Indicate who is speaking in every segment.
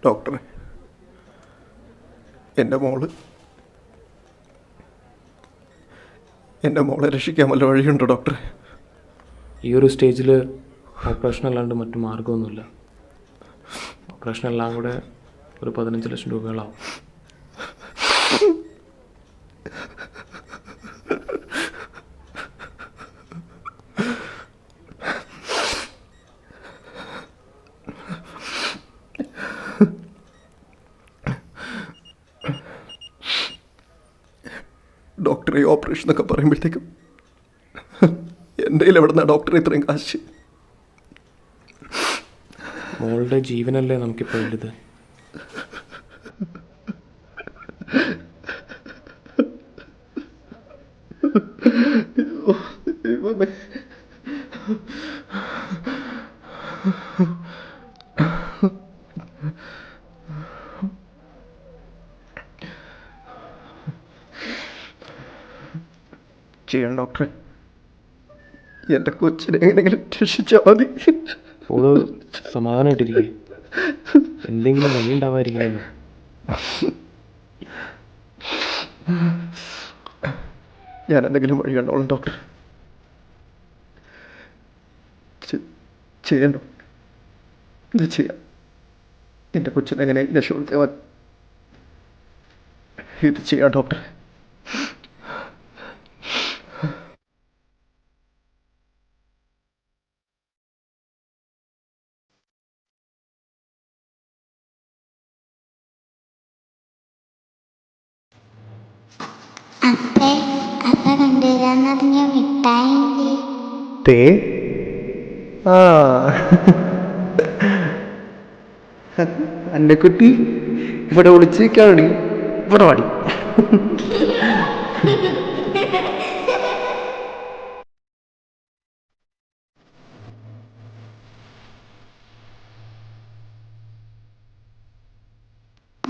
Speaker 1: ഡോക്ടറെ, എൻ്റെ മോളെ രക്ഷിക്കാൻ വല്ല വഴിയുണ്ടോ ഡോക്ടറെ?
Speaker 2: ഈ ഒരു സ്റ്റേജിൽ ഓപ്പറേഷൻ അല്ലാണ്ട് മറ്റു മാർഗമൊന്നുമില്ല. ഓപ്പറേഷൻ എല്ലാം കൂടെ ഒരു 15 ലക്ഷം രൂപകളാവും.
Speaker 1: ഡോക്ടറെ, ഈ ഓപ്പറേഷൻ എന്നൊക്കെ പറയുമ്പോഴത്തേക്കും എൻ്റെ കയ്യിൽ എവിടെ നിന്നാണ് ഡോക്ടറെ ഇത്രയും കാശ്?
Speaker 2: മോളുടെ ജീവനല്ലേ നമുക്കിപ്പോൾ വലുത്.
Speaker 1: ചെയ്യണം ഡോക്ടറെ, എൻ്റെ കൊച്ചിനെ എങ്ങനെയെങ്കിലും രക്ഷിച്ചാൽ മതി.
Speaker 2: ഓരോ സമാധാനമായിട്ടിരിക്കേ, എന്തെങ്കിലും വഴി ഉണ്ടാവാതിരിക്കണല്ലോ.
Speaker 1: ഞാൻ എന്തെങ്കിലും വഴി കണ്ടോളാം ഡോക്ടർ. ചെയ്യണം, ഇത് ചെയ്യാം. എൻ്റെ കൊച്ചിനെ എങ്ങനെ രക്ഷപ്പെടുത്തിയാൽ മതി. ഇത് ചെയ്യാം ഡോക്ടർ.
Speaker 3: അപ്പ കൊണ്ടുവരാന്നറിഞ്ഞ മിഠായി
Speaker 1: തേ ആ എൻ്റെ കുട്ടി ഇവിടെ വിളിച്ചിരിക്കാണ്. ഇവിടെ പാടി.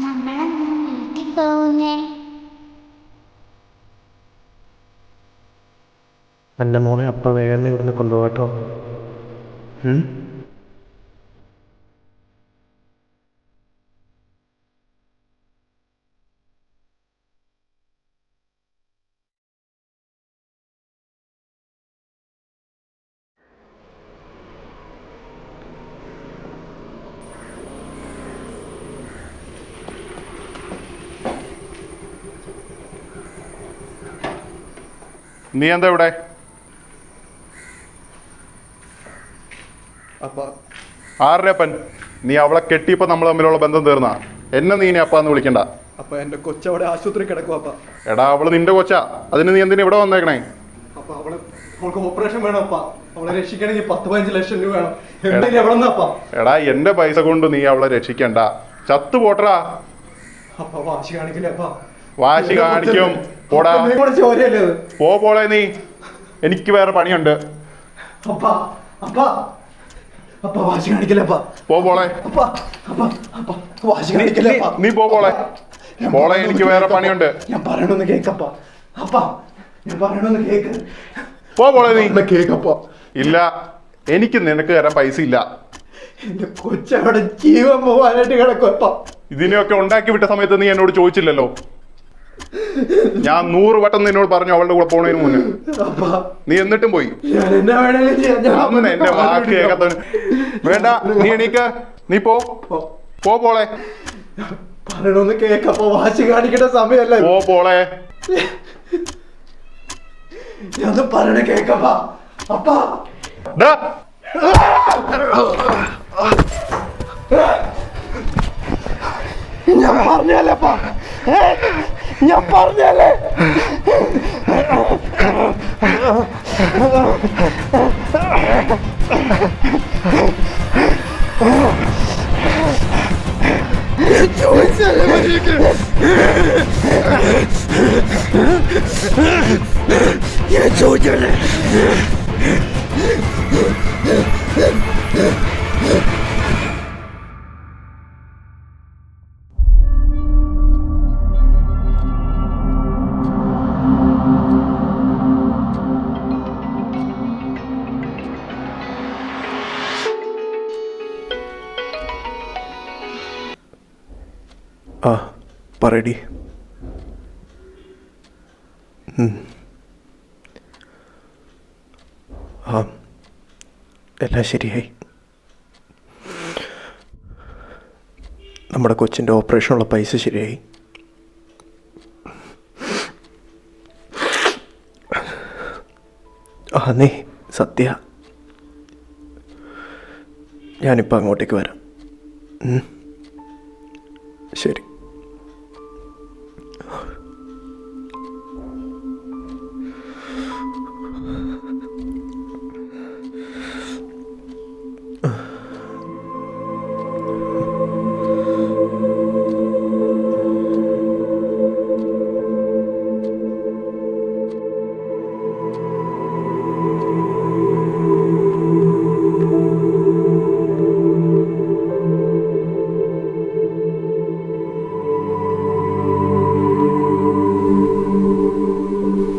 Speaker 3: നമ്മളൊന്നും വീട്ടിൽ പോകുന്നേ.
Speaker 1: എൻ്റെ മോനെ അപ്പ വേഗം ഇവിടുന്ന് കൊണ്ടുപോകട്ടോ.
Speaker 4: നീ എന്താ ഇവിടെ? ആരുടെ അപ്പൻ? നീ അവളെ കെട്ടിയപ്പോൾ നമ്മൾ തമ്മിലുള്ള ബന്ധം തീർന്നാ? എന്നെ നീ ഇനി അപ്പാന്ന് വിളിക്കണ്ട.
Speaker 1: അപ്പൊ എൻ്റെ കൊച്ചവിടെ ആശുപത്രി കിടക്കും. അപ്പ
Speaker 4: എടാ, അവള് നിന്റെ കൊച്ചാ. അതിന് നീ എന്തിനാ ഇവിടെ വന്നേക്കണേ?
Speaker 1: അപ്പൊ അവൾക്ക് ഓപ്പറേഷൻ വേണം. അപ്പ അവളെ രക്ഷിക്കണമെങ്കിൽ 10-15 ലക്ഷം രൂപ വേണം. എവിടെ നിന്നപ്പാ?
Speaker 4: എടാ, എന്റെ പൈസ കൊണ്ട് നീ അവളെ രക്ഷിക്കണ്ട. ചത്തു പോട്ടറാ.
Speaker 1: അപ്പ വാശി കാണിക്കില്ല. അപ്പ
Speaker 4: വാശി കാണിക്കും. പോടാ, പോ പോളെ നീ. എനിക്ക് വേറെ പണിയുണ്ട്.
Speaker 1: വാശി കാണിക്കില്ല.
Speaker 4: പോ പോളെ. നീ പോ പോളെ. പോളെ, എനിക്ക് വേറെ പണിയുണ്ട്.
Speaker 1: ഞാൻ പറയണമെന്ന് കേക്കപ്പ. ഞാൻ പറയണമെന്ന് കേക്ക്.
Speaker 4: പോ പോളെ നീ.
Speaker 1: കേക്കപ്പ.
Speaker 4: ഇല്ല, എനിക്ക് നിനക്ക് തരാൻ പൈസ ഇല്ല.
Speaker 1: എന്റെ കൊച്ചവിടെ ജീവൻ പോവാനായിട്ട് കിടക്കുവപ്പ.
Speaker 4: ഇതിനെയൊക്കെ ഉണ്ടാക്കി വിട്ട സമയത്ത് നീ എന്നോട് ചോദിച്ചില്ലല്ലോ. ഞാൻ 100 വട്ടം നിന്നോട് പറഞ്ഞു അവളുടെ കൂടെ പോണതിന് മുന്നേ. നീ എന്നിട്ടും പോയി. എന്റെ വാക്ക് കേൾക്കാത്തവന് വേണ്ട. നീ എണീക്ക്. നീ പോ പോളെ.
Speaker 1: പറയണമെന്ന് കേക്കപ്പോ. വാശി കാണിക്കേണ്ട സമയല്ലേ.
Speaker 4: പോ പോളെ.
Speaker 1: ഞാൻ പറയണ കേക്കപ്പ. ഞാൻ പറഞ്ഞല്ലേ. ഞാൻ പറഞ്ഞല്ലേ. ഞാൻ ചോദിച്ചല്ലേ. ആ പറയടി. ആ എല്ലാം ശരിയായി. നമ്മുടെ കൊച്ചിൻ്റെ ഓപ്പറേഷനുള്ള പൈസ ശരിയായി. ആ നീ സത്യ, ഞാനിപ്പോൾ അങ്ങോട്ടേക്ക് വരാം. ശരി.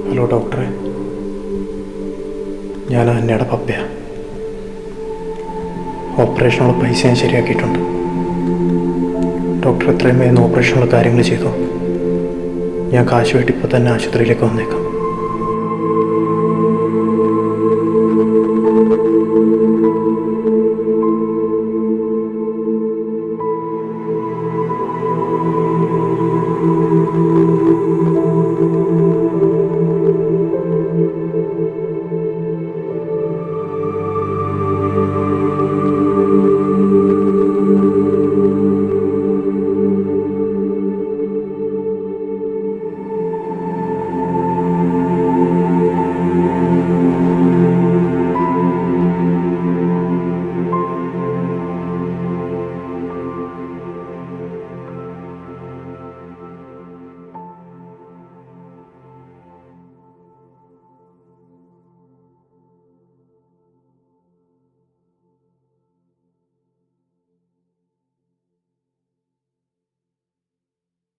Speaker 1: ഹലോ ഡോക്ടറെ, ഞാൻ അന്നയുടെ പപ്പയാണ്. ഓപ്പറേഷനുള്ള പൈസ ഞാൻ ശരിയാക്കിയിട്ടുണ്ട്. ഡോക്ടർ എത്രയും വേഗം ഓപ്പറേഷനുള്ള കാര്യങ്ങൾ ചെയ്തു. ഞാൻ കാശ് വേണ്ടി ഇപ്പോൾ തന്നെ ആശുപത്രിയിലേക്ക് വന്നേക്കാം.